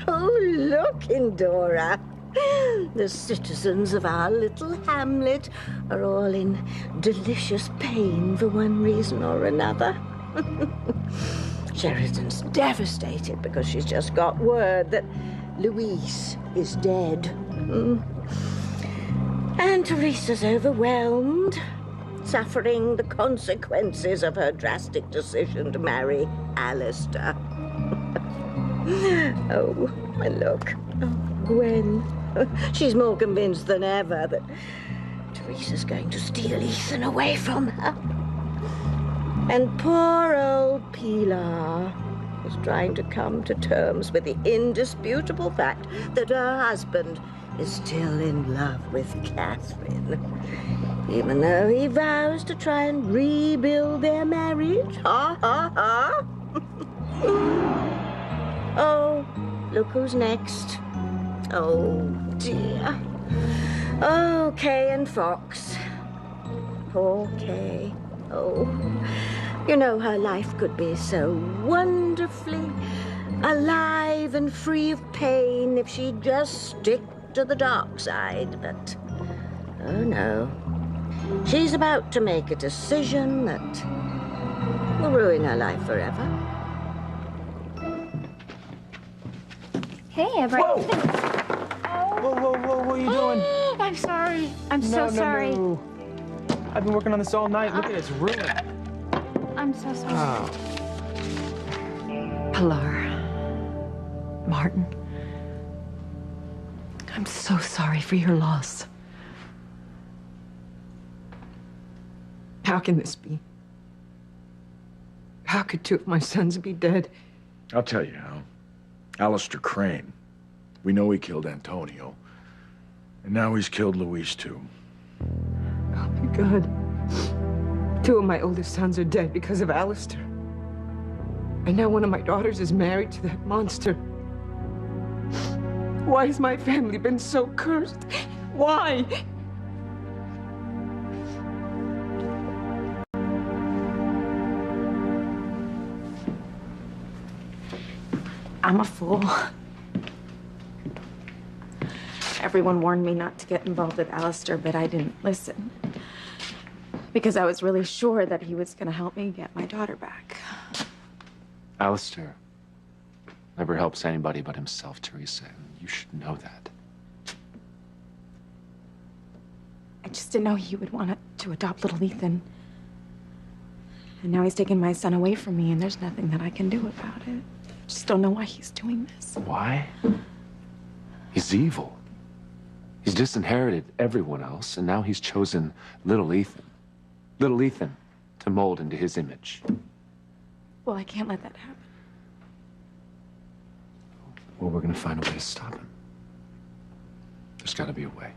Oh, look, Indora. The citizens of our little hamlet are all in delicious pain for one reason or another. Sheridan's devastated because she's just got word that Louise is dead. And Teresa's overwhelmed, suffering the consequences of her drastic decision to marry Alistair. Oh, and look. Oh, Gwen. She's more convinced than ever that Teresa's going to steal Ethan away from her. And poor old Pilar is trying to come to terms with the indisputable fact that her husband is still in love with Catherine, even though he vows to try and rebuild their marriage. Ha, ha, ha. Oh, look who's next. Oh, dear. Oh, Kay and Fox. Poor Kay. Oh, you know, her life could be so wonderfully alive and free of pain if she'd just stick to the dark side, but oh no. She's about to make a decision that will ruin her life forever. Hey, everyone. Whoa, what are you doing? I'm sorry. I'm so sorry. No. I've been working on this all night. Look at it, it's ruined. I'm so sorry. Oh. Pilar. Martin. I'm so sorry for your loss. How can this be? How could two of my sons be dead? I'll tell you how. Alistair Crane. We know he killed Antonio. And now he's killed Louise, too. Oh, my God. Two of my oldest sons are dead because of Alistair. And now one of my daughters is married to that monster. Why has my family been so cursed? Why? I'm a fool. Everyone warned me not to get involved with Alistair, but I didn't listen. Because I was really sure that he was going to help me get my daughter back. Alistair never helps anybody but himself, Teresa. You should know that. I just didn't know he would want to adopt little Ethan. And now he's taking my son away from me, and there's nothing that I can do about it. Just don't know why he's doing this. Why? He's evil. He's disinherited everyone else, and now he's chosen little Ethan. Little Ethan to mold into his image. Well, I can't let that happen. Well, we're gonna find a way to stop him. There's gotta be a way.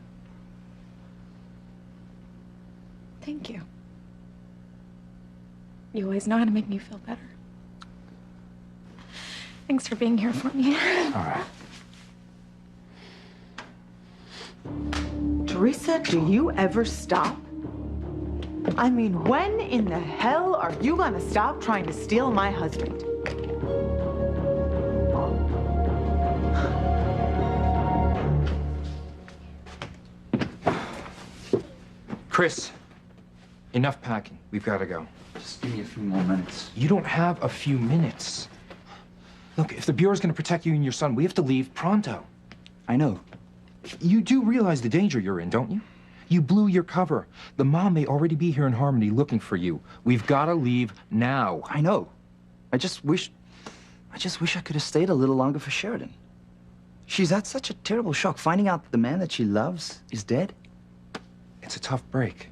Thank you. You always know how to make me feel better. Thanks for being here for me. All right. Teresa, do you ever stop? I mean, when in the hell are you gonna stop trying to steal my husband? Chris, enough packing. We've got to go. Just give me a few more minutes. You don't have a few minutes. Look, if the Bureau's going to protect you and your son, we have to leave pronto. I know. You do realize the danger you're in, don't you? You blew your cover. The mom may already be here in Harmony looking for you. We've got to leave now. I know. I just wish I could have stayed a little longer for Sheridan. She's had such a terrible shock finding out that the man that she loves is dead. It's a tough break.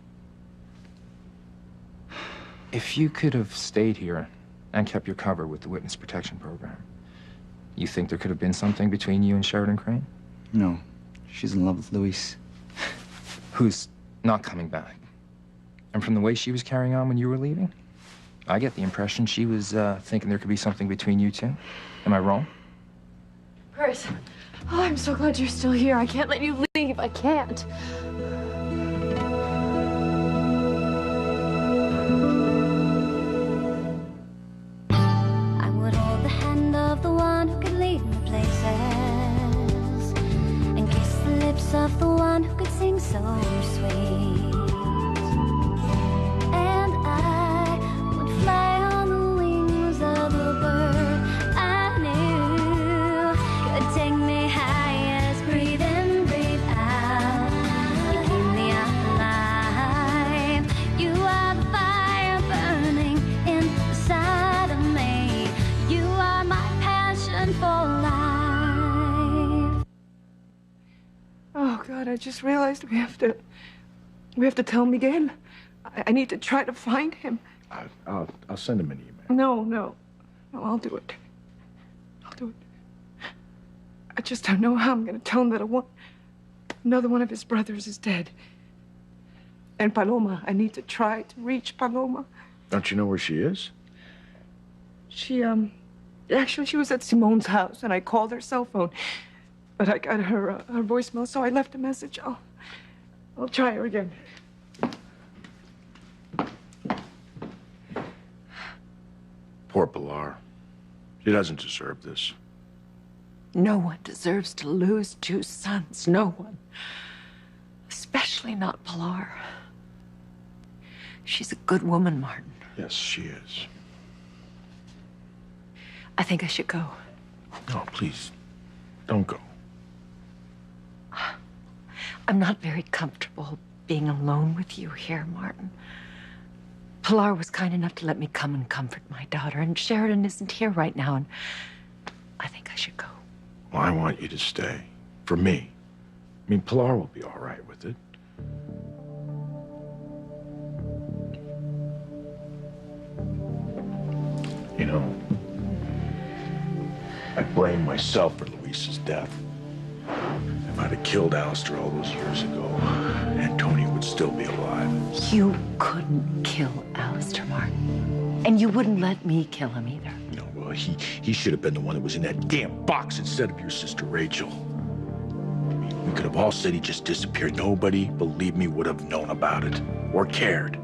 If you could have stayed here and kept your cover with the witness protection program, you think there could have been something between you and Sheridan Crane? No. She's in love with Louise. Who's not coming back. And from the way she was carrying on when you were leaving, I get the impression she was thinking there could be something between you two. Am I wrong? Chris, oh, I'm so glad you're still here. I can't let you leave. I can't. I would hold the hand of the one who could lead me places. God, I just realized we have to tell Miguel. I need to try to find him. I'll send him an email. No, I'll do it. I'll do it. I just don't know how I'm going to tell him that another one of his brothers is dead. And Paloma, I need to try to reach Paloma. Don't you know where she is? Actually, she was at Simone's house, and I called her cell phone. But I got her voicemail, so I left a message. I'll try her again. Poor Pilar. She doesn't deserve this. No one deserves to lose two sons. No one. Especially not Pilar. She's a good woman, Martin. Yes, she is. I think I should go. No, please, don't go. I'm not very comfortable being alone with you here, Martin. Pilar was kind enough to let me come and comfort my daughter, and Sheridan isn't here right now, and I think I should go. Well, I want you to stay. For me. I mean, Pilar will be all right with it. You know, I blame myself for Luis's death. If I'd have killed Alistair all those years ago, Antonio would still be alive. You couldn't kill Alistair, Martin. And you wouldn't let me kill him either. No, well, he should have been the one that was in that damn box instead of your sister Rachel. I mean, we could have all said he just disappeared. Nobody, believe me, would have known about it or cared.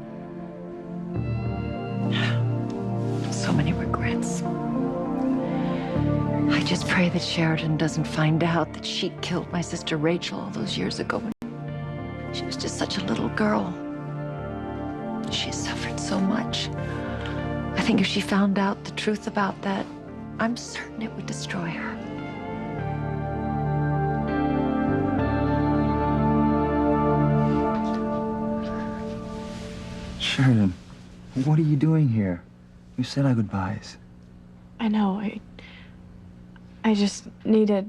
So many regrets. I just pray that Sheridan doesn't find out that she killed my sister Rachel all those years ago when she was just such a little girl. She suffered so much. I think if she found out the truth about that, I'm certain it would destroy her. Sheridan, what are you doing here? You said our goodbyes. I know. I just needed...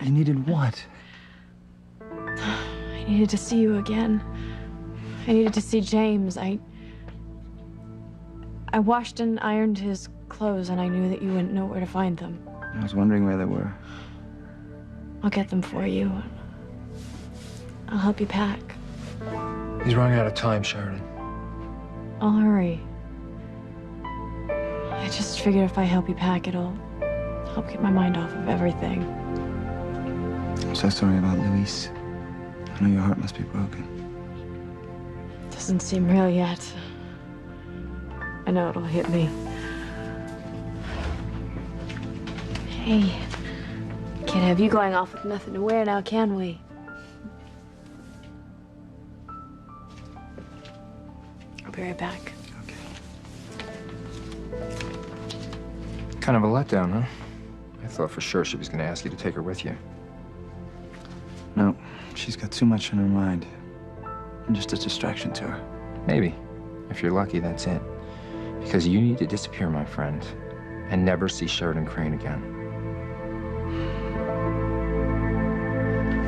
You needed what? I needed to see you again. I needed to see James. I washed and ironed his clothes, and I knew that you wouldn't know where to find them. I was wondering where they were. I'll get them for you. I'll help you pack. He's running out of time, Sheridan. I'll hurry. I just figured if I help you pack, it'll help get my mind off of everything. I'm so sorry about Luis. I know your heart must be broken. Doesn't seem real yet. I know it'll hit me. Hey, can't have you going off with nothing to wear now, can we? I'll be right back. Kind of a letdown, huh? I thought for sure she was going to ask you to take her with you. No, she's got too much on her mind. I'm just a distraction to her. Maybe. If you're lucky, that's it. Because you need to disappear, my friend, and never see Sheridan Crane again.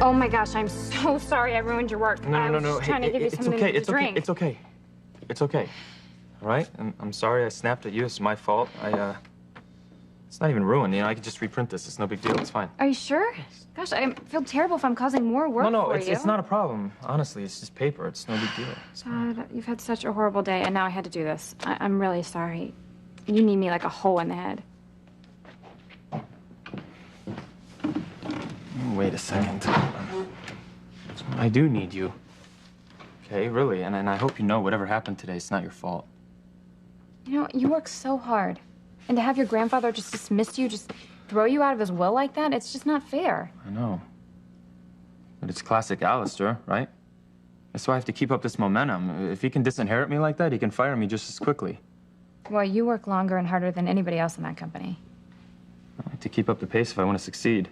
Oh my gosh, I'm so sorry I ruined your work. No. I was just trying to give you something to drink. It's okay. It's okay. All right? I'm sorry I snapped at you. It's my fault. It's not even ruined. You know, I could just reprint this. It's no big deal. It's fine. Are you sure? Gosh, I feel terrible if I'm causing more work for you. It's not a problem. Honestly, it's just paper. It's no big deal. God, you've had such a horrible day, and now I had to do this. I'm really sorry. You need me like a hole in the head. Wait a second. I do need you. Okay, really. And I hope you know whatever happened today, it's not your fault. You know, you work so hard. And to have your grandfather just dismiss you, just throw you out of his will like that, it's just not fair. I know. But it's classic Alistair, right? That's why I have to keep up this momentum. If he can disinherit me like that, he can fire me just as quickly. Well, you work longer and harder than anybody else in that company. I like to keep up the pace if I want to succeed.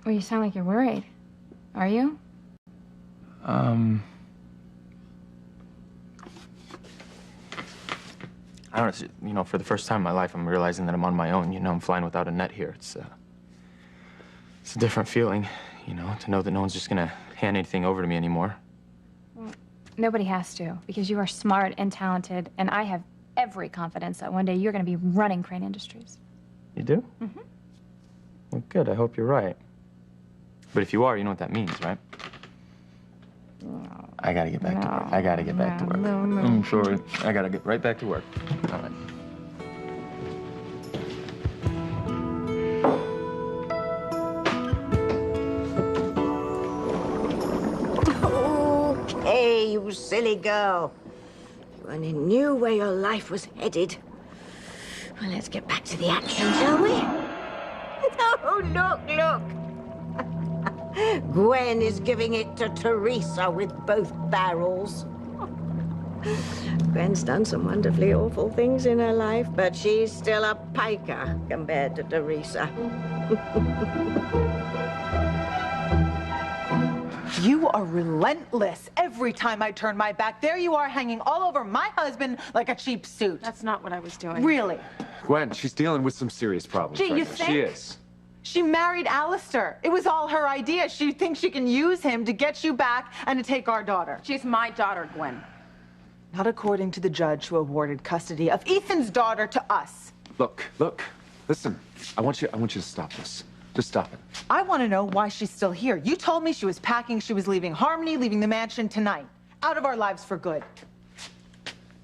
Well, you sound like you're worried. Are you? I don't know, you know, for the first time in my life, I'm realizing that I'm on my own. You know, I'm flying without a net here. It's a different feeling. you know, to know that no one's just gonna hand anything over to me anymore. Well, nobody has to, because you are smart and talented, and I have every confidence that one day you're gonna be running Crane Industries. You do? Mm-hmm. Well, good. I hope you're right. But if you are, you know what that means, right? No. I gotta get back to work. I gotta get back to work. No. I'm sorry. I gotta get right back to work. All right. Okay, you silly girl. You only knew where your life was headed. Well, let's get back to the action, shall we? Oh, look. Gwen is giving it to Teresa with both barrels. Gwen's done some wonderfully awful things in her life, but she's still a piker compared to Teresa. You are relentless. Every time I turn my back, there you are hanging all over my husband like a cheap suit. That's not what I was doing. Really? Gwen, she's dealing with some serious problems Gee, right you now. think? She is. She married Alistair. It was all her idea. She thinks she can use him to get you back and to take our daughter. She's my daughter, Gwen. Not according to the judge who awarded custody of Ethan's daughter to us. Look. Listen, I want you to stop this. Just stop it. I want to know why she's still here. You told me she was packing, she was leaving Harmony, leaving the mansion tonight. Out of our lives for good.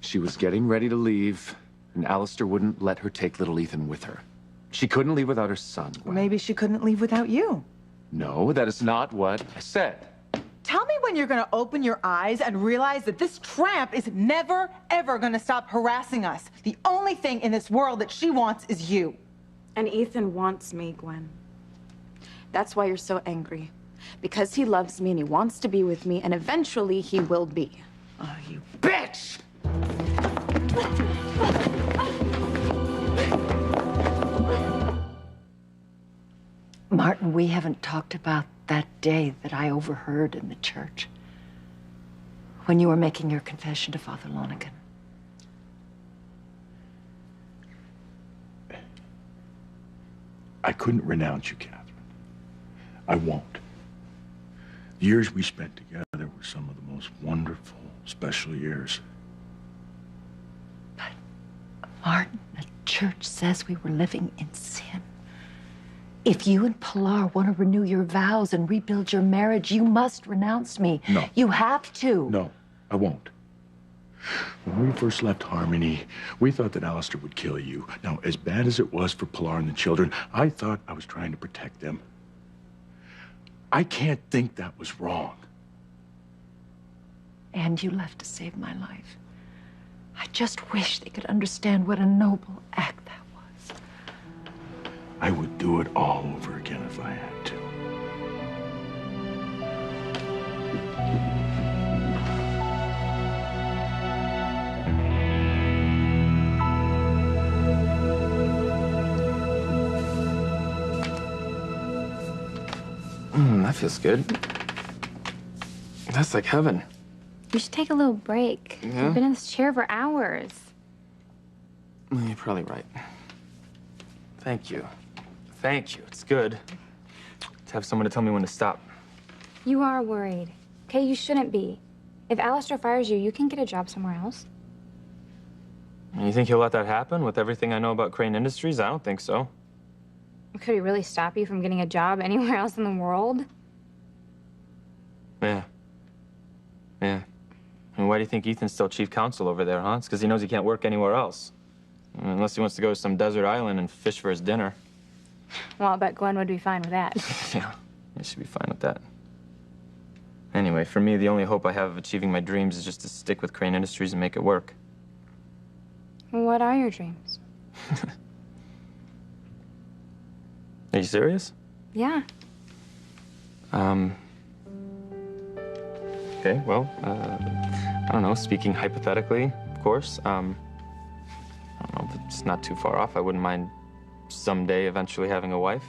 She was getting ready to leave, and Alistair wouldn't let her take little Ethan with her. She couldn't leave without her son, Or Gwen. maybe she couldn't leave without you. No, that is not what I said. Tell me when you're going to open your eyes and realize that this tramp is never, ever going to stop harassing us. The only thing in this world that she wants is you. And Ethan wants me, Gwen. That's why you're so angry. Because he loves me and he wants to be with me, and eventually he will be. Oh, you bitch! Martin, we haven't talked about that day that I overheard in the church when you were making your confession to Father Lonergan. I couldn't renounce you, Catherine. I won't. The years we spent together were some of the most wonderful, special years. But, Martin, the church says we were living in sin. If you and Pilar want to renew your vows and rebuild your marriage, you must renounce me. No. You have to. No, I won't. When we first left Harmony, we thought that Alistair would kill you. Now, as bad as it was for Pilar and the children, I thought I was trying to protect them. I can't think that was wrong. And you left to save my life. I just wish they could understand what a noble act that was. I would do it all over again if I had to. That feels good. That's like heaven. You should take a little break. Yeah? You've been in this chair for hours. Well, you're probably right. Thank you. Thank you. It's good to have someone to tell me when to stop. You are worried. Okay, you shouldn't be. If Alistair fires you, you can get a job somewhere else. And you think he'll let that happen with everything I know about Crane Industries? I don't think so. Could he really stop you from getting a job anywhere else in the world? Yeah. I mean, why do you think Ethan's still chief counsel over there, huh? It's because he knows he can't work anywhere else. Unless he wants to go to some desert island and fish for his dinner. Well, I bet Gwen would be fine with that. Yeah, I should be fine with that. Anyway, for me, the only hope I have of achieving my dreams is just to stick with Crane Industries and make it work. What are your dreams? Are you serious? Yeah. Okay, well, I don't know, speaking hypothetically, of course, I don't know, if it's not too far off. I wouldn't mind someday eventually having a wife.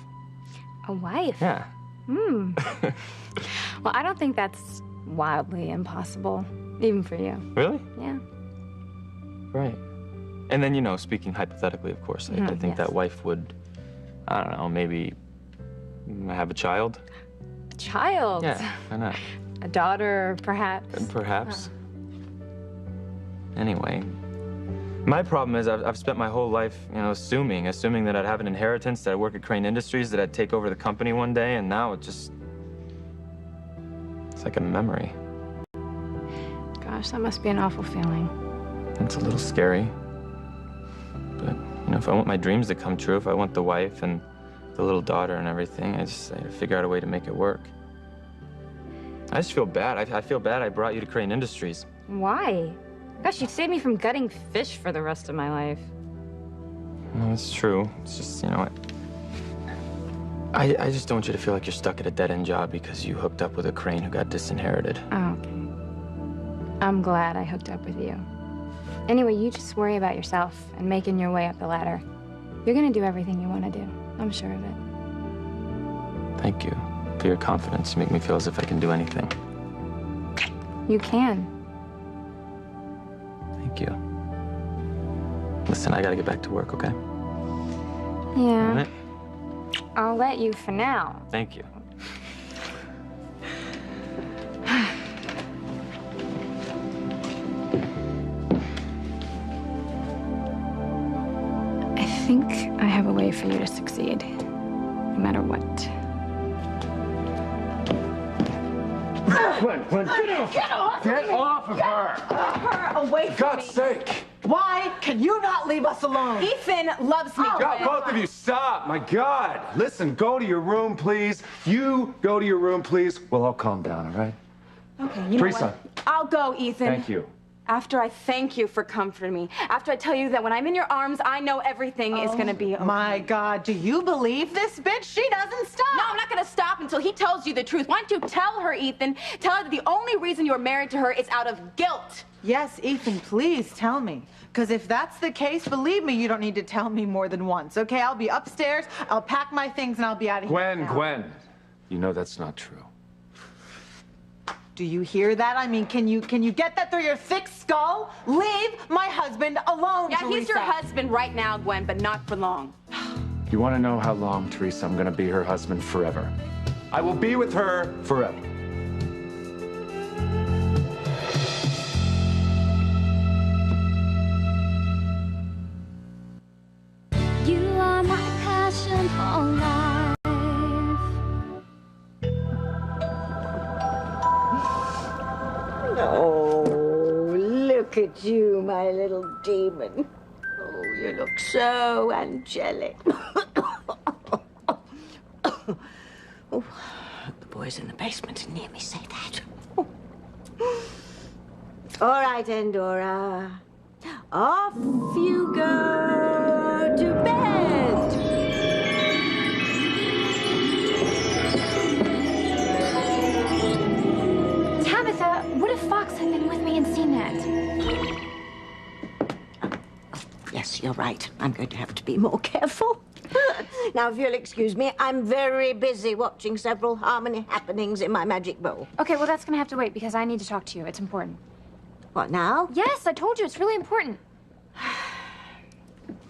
A wife? Yeah. Well, I don't think that's wildly impossible, even for you. Really? Yeah. Right. And then, you know, speaking hypothetically, of course, I think yes. that wife would, I don't know, maybe have a child. A child. Yeah, why not? A daughter, perhaps. Perhaps. Anyway, my problem is I've spent my whole life, assuming that I'd have an inheritance, that I'd work at Crane Industries, that I'd take over the company one day, and now it's like a memory. Gosh, that must be an awful feeling. It's a little scary. But, if I want my dreams to come true, if I want the wife and the little daughter and everything, I gotta figure out a way to make it work. I just feel bad. I feel bad I brought you to Crane Industries. Why? Gosh, you'd save me from gutting fish for the rest of my life. No, it's true. It's just, I just don't want you to feel like you're stuck at a dead-end job because you hooked up with a Crane who got disinherited. Oh, okay. I'm glad I hooked up with you. Anyway, you just worry about yourself and making your way up the ladder. You're gonna do everything you want to do. I'm sure of it. Thank you for your confidence. You make me feel as if I can do anything. You can. Thank you. Listen, I gotta get back to work, okay? Yeah. I'll let you for now. Thank you. I think I have a way for you to succeed, no matter what. Gwen, get off! Get off! Get off of her! Get her away from me! For God's sake! Why can you not leave us alone? Ethan loves me. God, both of you, stop! My God! Listen, go to your room, please. You go to your room, please. We'll all calm down, all right? Okay, you know Teresa. what? I'll go, Ethan. Thank you. After I thank you for comforting me. After I tell you that when I'm in your arms, I know everything is gonna be okay. My God, do you believe this bitch? She doesn't stop. No, I'm not gonna stop until he tells you the truth. Why don't you tell her, Ethan? Tell her that the only reason you're married to her is out of guilt. Yes, Ethan, please tell me. Because if that's the case, believe me, you don't need to tell me more than once, okay? I'll be upstairs, I'll pack my things, and I'll be out of here now. Gwen, you know that's not true. Do you hear that? I mean, can you get that through your thick skull? Leave my husband alone, Yeah, Teresa. he's your husband right now, Gwen, but not for long. You want to know how long, Teresa? I'm going to be her husband forever. I will be with her forever. You are my passion for life. Oh, look at you, my little demon. Oh, you look so angelic. Oh, the boys in the basement didn't hear me say that. All right, Endora. Off you go to bed. Tabitha, what if Fox had been with me and seen that? Yes, you're right. I'm going to have to be more careful. Now, if you'll excuse me, I'm very busy watching several harmony happenings in my magic bowl. Okay, well, that's gonna have to wait because I need to talk to you. It's important. What now? Yes, I told you. It's really important.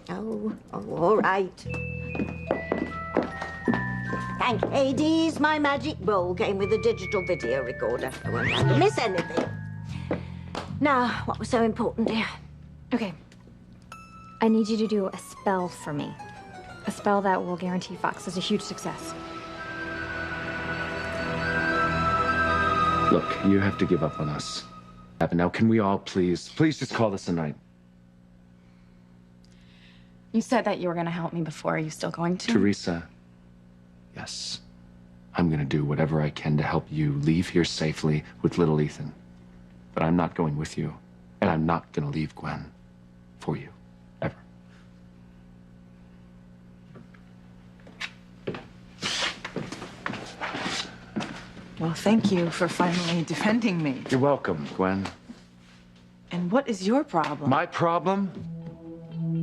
Oh, all right. Thank Hades, my magic bowl came with a digital video recorder. I won't have to miss anything. Now, what was so important, dear? Okay. I need you to do a spell for me. A spell that will guarantee Fox is a huge success. Look, you have to give up on us. Now, can we all please just call this a night? You said that you were gonna help me before. Are you still going to? Teresa, yes. I'm gonna do whatever I can to help you leave here safely with little Ethan. But I'm not going with you, and I'm not gonna leave Gwen for you, ever. Well, thank you for finally defending me. You're welcome, Gwen. And what is your problem? My problem?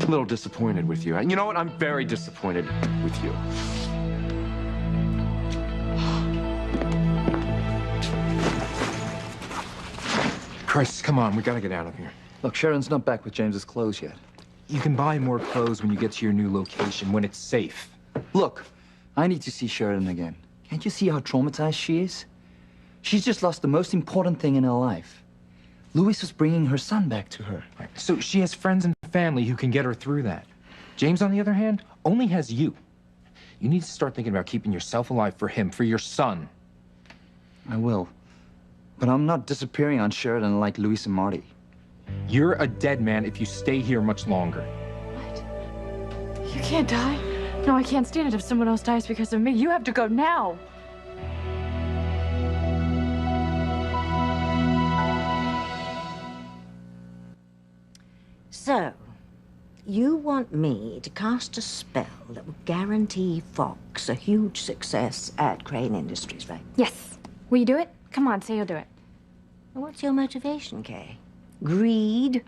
A little disappointed with you. And you know what? I'm very disappointed with you. Chris, come on. We gotta get out of here. Look, Sharon's not back with James's clothes yet. You can buy more clothes when you get to your new location, when it's safe. Look, I need to see Sheridan again. Can't you see how traumatized she is? She's just lost the most important thing in her life. Louis was bringing her son back to her. Right. So she has friends and family who can get her through that. James, on the other hand, only has you. You need to start thinking about keeping yourself alive for him, for your son. I will. But I'm not disappearing on Sheridan like Louis and Marty. You're a dead man if you stay here much longer. What? You can't die? No, I can't stand it if someone else dies because of me. You have to go now. So, you want me to cast a spell that would guarantee Fox a huge success at Crane Industries, right? Yes. Will you do it? Come on, say you'll do it. What's your motivation, Kay? Greed?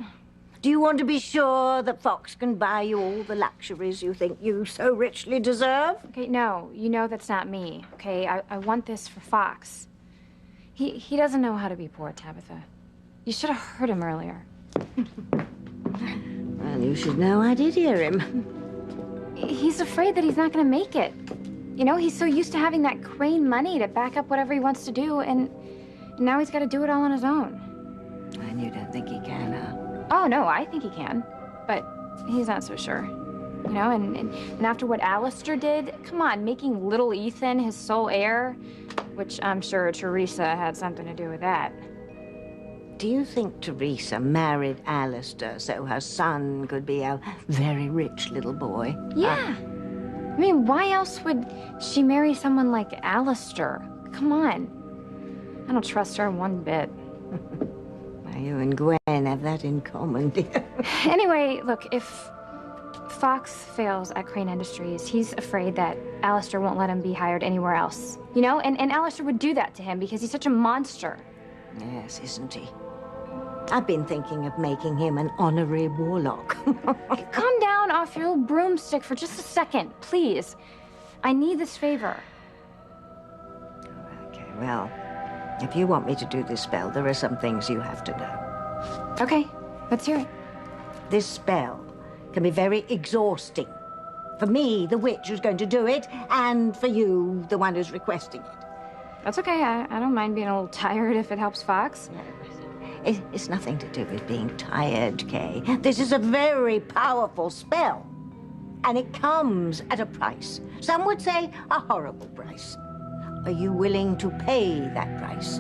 Do you want to be sure that Fox can buy you all the luxuries you think you so richly deserve? Okay, no, you know that's not me, okay? I want this for Fox. He doesn't know how to be poor, Tabitha. You should have heard him earlier. Well, you should know I did hear him. He's afraid that he's not gonna make it. You know, he's so used to having that Crane money to back up whatever he wants to do, and now he's gotta do it all on his own. And you don't think he can, huh? Oh, no, I think he can, but he's not so sure. You know, and after what Alistair did, come on, making little Ethan his sole heir, which I'm sure Teresa had something to do with that. Do you think Teresa married Alistair so her son could be a very rich little boy? Yeah. I mean, why else would she marry someone like Alistair? Come on. I don't trust her one bit. You and Gwen have that in common, dear. Anyway, look, if Fox fails at Crane Industries, he's afraid that Alistair won't let him be hired anywhere else. You know, and Alistair would do that to him because he's such a monster. Yes, isn't he? I've been thinking of making him an honorary warlock. Calm down off your little broomstick for just a second, please. I need this favor. Okay, well, if you want me to do this spell, there are some things you have to know. Okay, let's hear it. This spell can be very exhausting. For me, the witch who's going to do it, and for you, the one who's requesting it. That's okay. I don't mind being a little tired if it helps Fox. It's nothing to do with being tired, Kay. This is a very powerful spell. And it comes at a price. Some would say a horrible price. Are you willing to pay that price?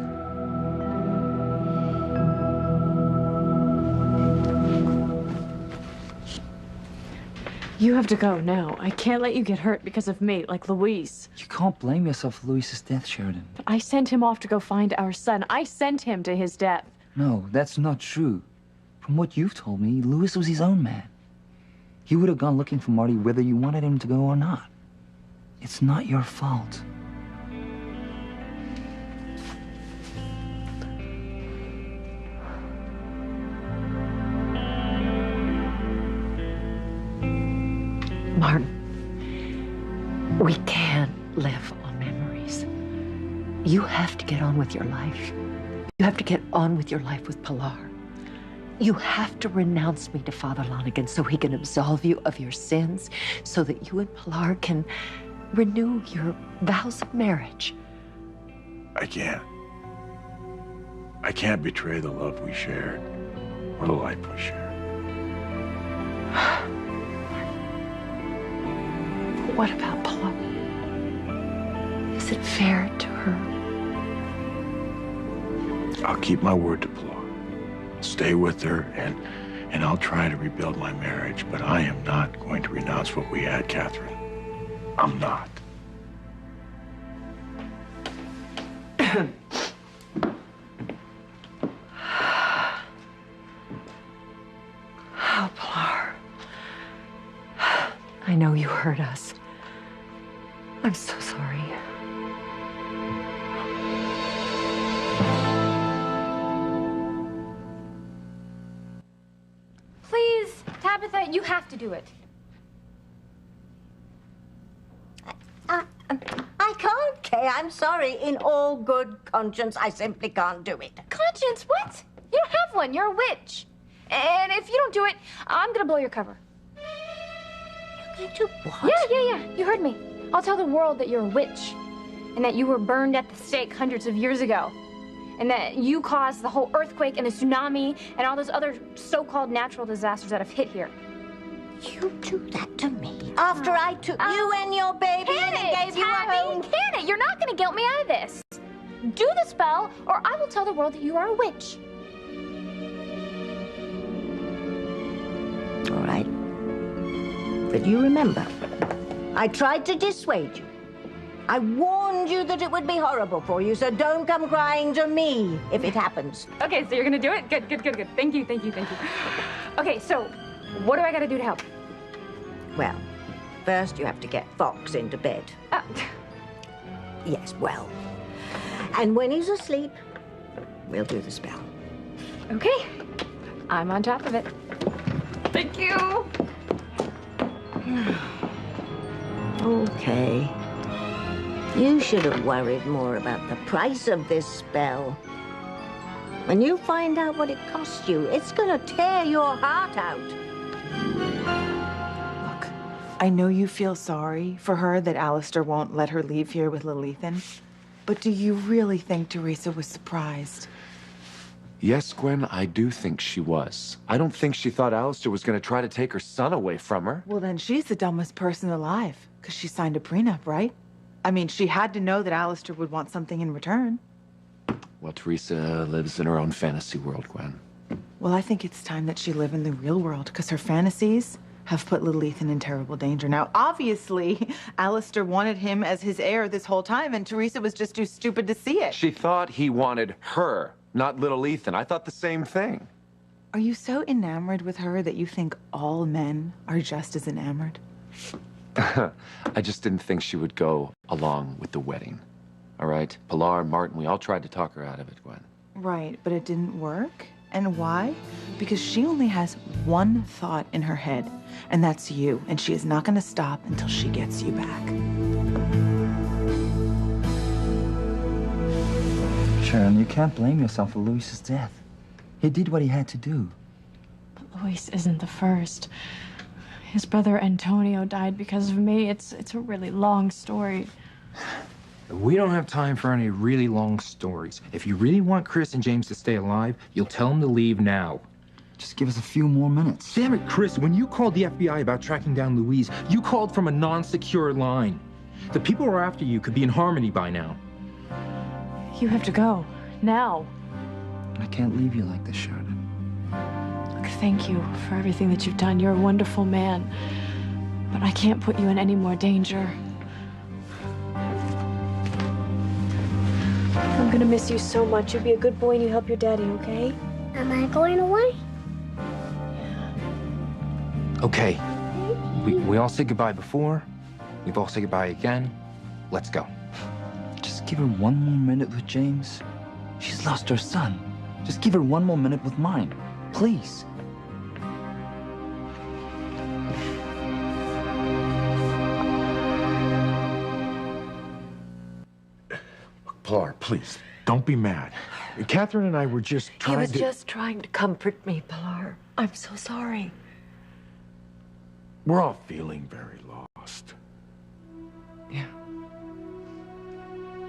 You have to go now. I can't let you get hurt because of me, like Louise. You can't blame yourself for Louise's death, Sheridan. But I sent him off to go find our son. I sent him to his death. No, that's not true. From what you've told me, Louis was his own man. He would have gone looking for Marty whether you wanted him to go or not. It's not your fault. Martin, we can't live on memories. You have to get on with your life. You have to get on with your life with Pilar. You have to renounce me to Father Lonigan so he can absolve you of your sins, so that you and Pilar can renew your vows of marriage. I can't. I can't betray the love we shared, or the life we shared. What about Pilar? Is it fair to her? I'll keep my word to Pilar. Stay with her, and I'll try to rebuild my marriage, but I am not going to renounce what we had, Catherine. I'm not. Oh, Pilar. I know you hurt us. I'm so sorry. Please, Tabitha, you have to do it. I can't, Kay. I'm sorry. In all good conscience, I simply can't do it. Conscience? What? You don't have one. You're a witch. And if you don't do it, I'm gonna blow your cover. You're going to what? Yeah. You heard me. I'll tell the world that you're a witch. and that you were burned at the stake hundreds of years ago, and that you caused the whole earthquake and the tsunami and all those other so-called natural disasters that have hit here. You do that to me after I took you and your baby and gave you a home? Can it? You're not going to guilt me out of this. Do the spell, or I will tell the world that you are a witch. All right. But you remember, I tried to dissuade you. I warned you that it would be horrible for you, so don't come crying to me if it happens. Okay, so you're going to do it? Good. Thank you. Okay, so what do I got to do to help? Well, first you have to get Fox into bed. Yes, well. And when he's asleep, we'll do the spell. Okay, I'm on top of it. Thank you. Okay. You should have worried more about the price of this spell. When you find out what it cost you, it's gonna tear your heart out. Look, I know you feel sorry for her that Alistair won't let her leave here with little Ethan. But do you really think Teresa was surprised? Yes, Gwen, I do think she was. I don't think she thought Alistair was going to try to take her son away from her. Well, then she's the dumbest person alive, because she signed a prenup, right? I mean, she had to know that Alistair would want something in return. Well, Teresa lives in her own fantasy world, Gwen. Well, I think it's time that she live in the real world, because her fantasies have put little Ethan in terrible danger. Now, obviously, Alistair wanted him as his heir this whole time, and Teresa was just too stupid to see it. She thought he wanted her, not little Ethan. I thought the same thing. Are you so enamored with her that you think all men are just as enamored? I just didn't think she would go along with the wedding. All right? Pilar, Martin, we all tried to talk her out of it, Gwen. Right, but it didn't work. And why? Because she only has one thought in her head, and that's you. And she is not going to stop until she gets you back. Sharon, you can't blame yourself for Luis's death. He did what he had to do. But Luis isn't the first. His brother Antonio died because of me. It's a really long story. We don't have time for any really long stories. If you really want Chris and James to stay alive, you'll tell them to leave now. Just give us a few more minutes. Damn it, Chris, when you called the FBI about tracking down Louise, you called from a non-secure line. The people who are after you could be in Harmony by now. You have to go. Now. I can't leave you like this, Sheridan. Look, thank you for everything that you've done. You're a wonderful man. But I can't put you in any more danger. I'm gonna miss you so much. You be a good boy and you help your daddy, okay? Am I going away? Okay. We all said goodbye before. We've all said goodbye again. Let's go. Just give her one more minute with James. She's lost her son. Just give her one more minute with mine. Please. Pilar, please, don't be mad. Catherine and I were just trying to... He was just trying to comfort me, Pilar. I'm so sorry. We're all feeling very lost. Yeah.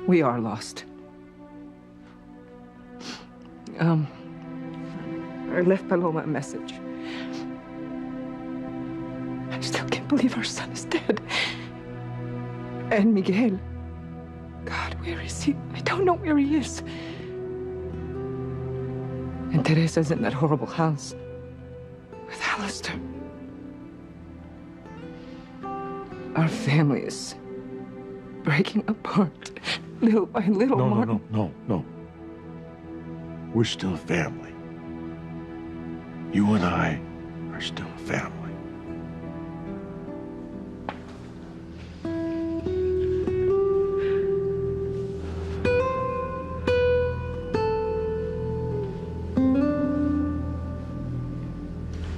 We are lost. I left Paloma a message. I still can't believe our son is dead. And Miguel. God, where is he? I don't know where he is. And Teresa's in that horrible house with Alistair. Our family is breaking apart, little by little, Martin. No. We're still a family. You and I are still a family.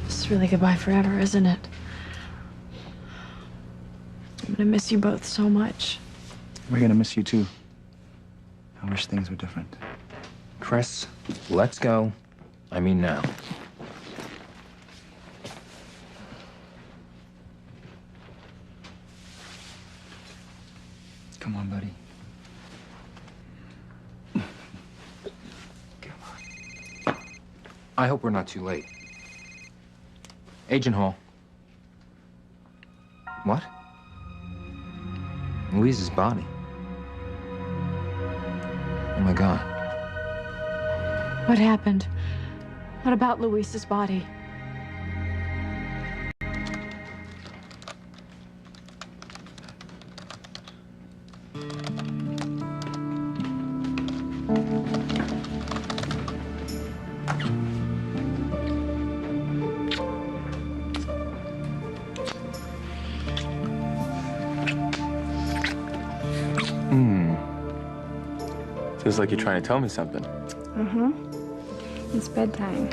It's really goodbye forever, isn't it? I'm gonna miss you both so much. We're gonna miss you too. I wish things were different. Chris, let's go. I mean now. Come on, buddy. I hope we're not too late. Agent Hall. What? Louise's body. Oh my God. What happened? What about Luis's body? Feels like you're trying to tell me something. Mm-hmm. It's bedtime.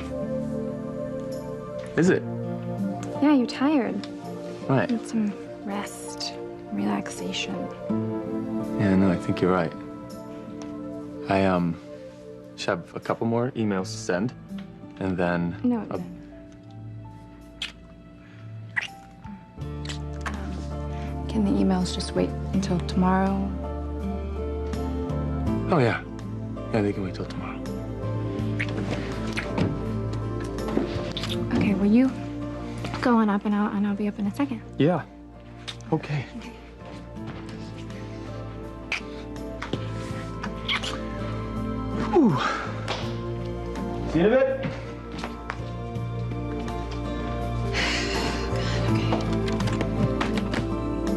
Is it? Yeah, you're tired. Right. Need some rest, relaxation. Yeah, no, I think you're right. I just have a couple more emails to send, and then... No. Can the emails just wait until tomorrow? Oh, yeah. Yeah, they can wait till tomorrow. Okay, will you go on up and I'll be up in a second. Yeah. Okay. Whew. See you in a bit.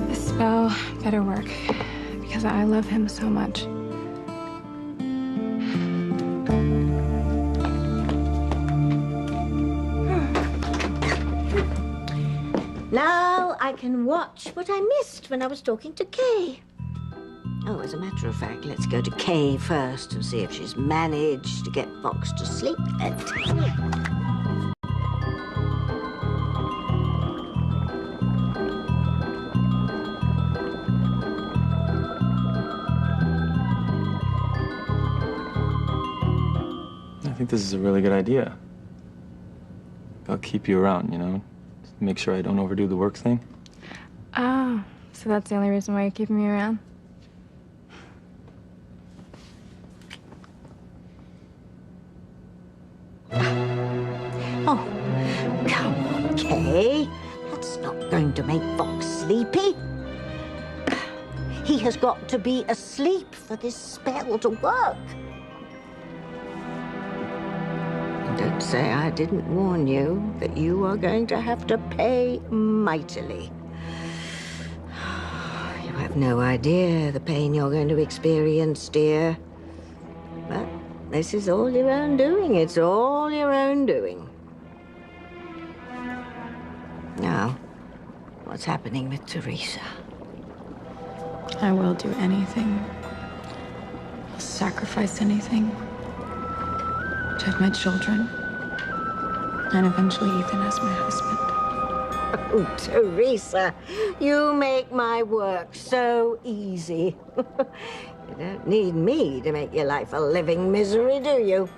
This spell better work because I love him so much. Now I can watch what I missed when I was talking to Kay. Oh, as a matter of fact, let's go to Kay first and see if she's managed to get Fox to sleep yet. I think this is a really good idea. I'll keep you around, you know? Make sure I don't overdo the work thing. Oh, so that's the only reason why you're keeping me around? Oh, come on, Kay. That's not going to make Fox sleepy. He has got to be asleep for this spell to work. Don't say I didn't warn you that you are going to have to pay mightily. You have no idea the pain you're going to experience, dear. But this is all your own doing. It's all your own doing. Now, what's happening with Teresa? I will do anything. I'll sacrifice anything to have my children, and eventually Ethan as my husband. Oh, Teresa, you make my work so easy. You don't need me to make your life a living misery, do you?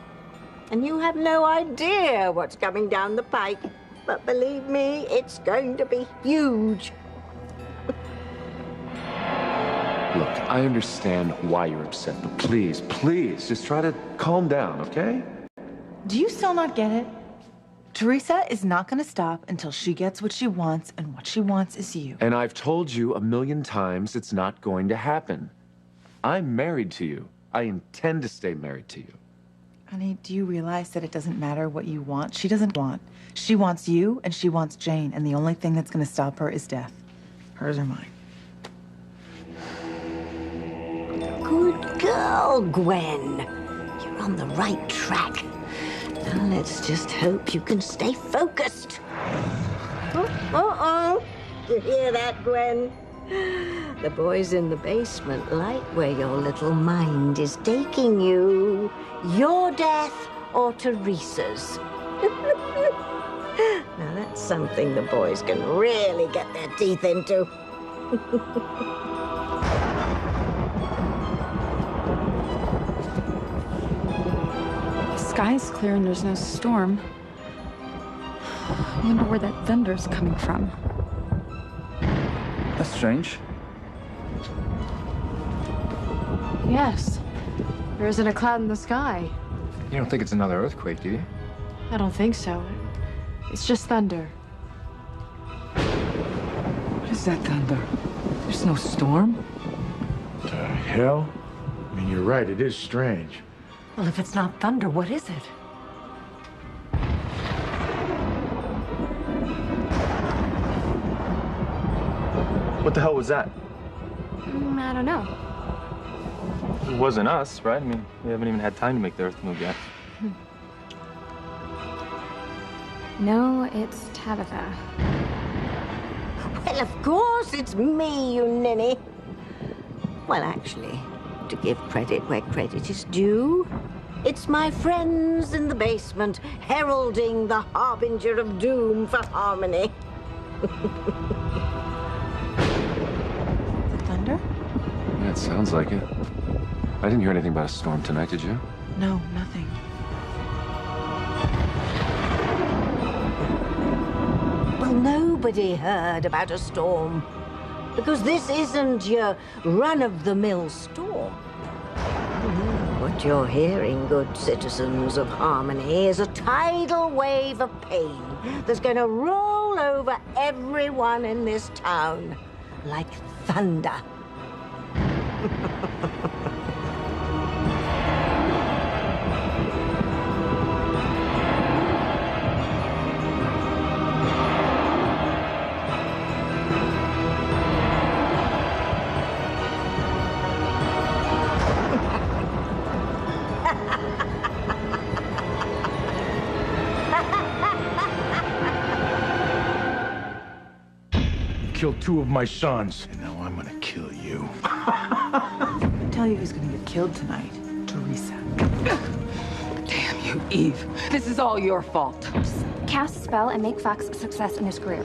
And you have no idea what's coming down the pike. But believe me, it's going to be huge. Look, I understand why you're upset, but please, please, just try to calm down, okay? Do you still not get it? Teresa is not going to stop until she gets what she wants, and what she wants is you. And I've told you 1,000,000 times it's not going to happen. I'm married to you. I intend to stay married to you. Honey, do you realize that it doesn't matter what you want? She doesn't want. She wants you, and she wants Jane, and the only thing that's going to stop her is death. Hers or mine. Good girl, Gwen. You're on the right track. Now let's just hope you can stay focused. Uh-oh. You hear that, Gwen? The boys in the basement like where your little mind is taking you. Your death or Teresa's. Now that's something the boys can really get their teeth into. The sky's clear and there's no storm. I wonder where that thunder's coming from. That's strange. Yes. There isn't a cloud in the sky. You don't think it's another earthquake, do you? I don't think so. It's just thunder. What is that thunder? There's no storm. The hell? I mean, you're right, it is strange. Well, if it's not thunder, what is it? What the hell was that? I don't know. It wasn't us, right? I mean, we haven't even had time to make the Earth move yet. No, it's Tabitha. Well, of course, it's me, you ninny. Well, actually, to give credit where credit is due, it's my friends in the basement heralding the harbinger of doom for Harmony. The thunder? Yeah, it sounds like it. I didn't hear anything about a storm tonight, did you? No, nothing. Well, nobody heard about a storm, because this isn't your run-of-the-mill storm. What you're hearing, good citizens of Harmony, is a tidal wave of pain that's going to roll over everyone in this town like thunder. Killed 2 of my sons, and now I'm gonna kill you. I tell you who's gonna get killed tonight. Teresa. Damn you, Eve. This is all your fault. Cast a spell and make Fox a success in his career.